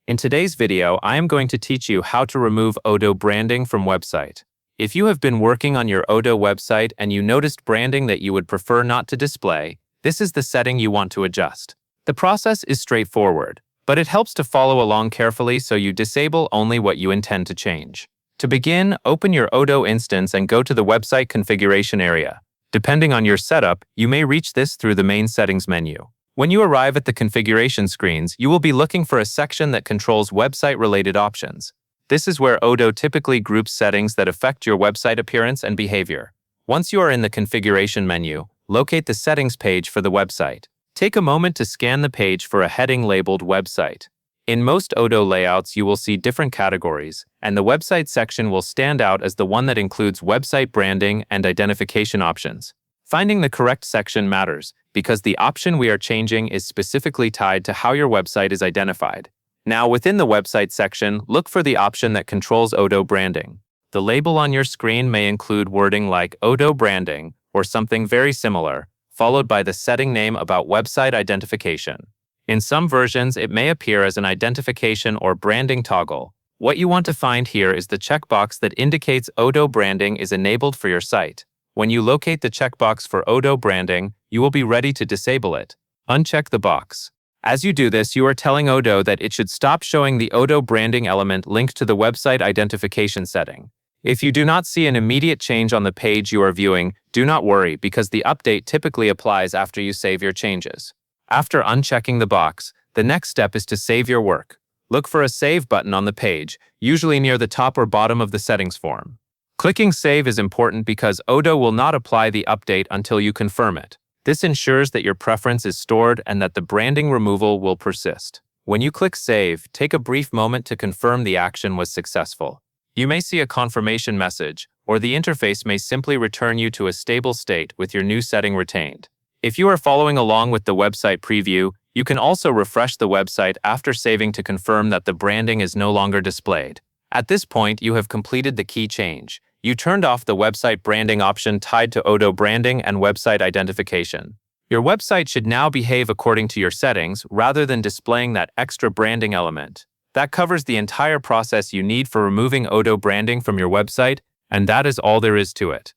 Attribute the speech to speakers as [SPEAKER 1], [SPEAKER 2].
[SPEAKER 1] In today's video, I am going to teach you how to remove Odoo branding from website. If you have been working on your Odoo website and you noticed branding that you would prefer not to display, this is the setting you want to adjust. The process is straightforward, but it helps to follow along carefully so you disable only what you intend to change. To begin, open your Odoo instance and go to the website configuration area. Depending on your setup, you may reach this through the main settings menu. When you arrive at the configuration screens, you will be looking for a section that controls website-related options. This is where Odoo typically groups settings that affect your website appearance and behavior. Once you are in the configuration menu, locate the settings page for the website. Take a moment to scan the page for a heading labeled Website. In most Odoo layouts, you will see different categories, and the website section will stand out as the one that includes website branding and identification options. Finding the correct section matters, because the option we are changing is specifically tied to how your website is identified. Now, within the website section, look for the option that controls Odoo branding. The label on your screen may include wording like Odoo branding or something very similar, followed by the setting name about website identification. In some versions, it may appear as an identification or branding toggle. What you want to find here is the checkbox that indicates Odoo branding is enabled for your site. When you locate the checkbox for Odoo branding, you will be ready to disable it. Uncheck the box. As you do this, you are telling Odoo that it should stop showing the Odoo branding element linked to the website identification setting. If you do not see an immediate change on the page you are viewing, do not worry because the update typically applies after you save your changes. After unchecking the box, the next step is to save your work. Look for a Save button on the page, usually near the top or bottom of the settings form. Clicking Save is important because Odoo will not apply the update until you confirm it. This ensures that your preference is stored and that the branding removal will persist. When you click Save, take a brief moment to confirm the action was successful. You may see a confirmation message, or the interface may simply return you to a stable state with your new setting retained. If you are following along with the website preview, you can also refresh the website after saving to confirm that the branding is no longer displayed. At this point, you have completed the key change. You turned off the website branding option tied to Odoo branding and website identification. Your website should now behave according to your settings rather than displaying that extra branding element. That covers the entire process you need for removing Odoo branding from your website, and that is all there is to it.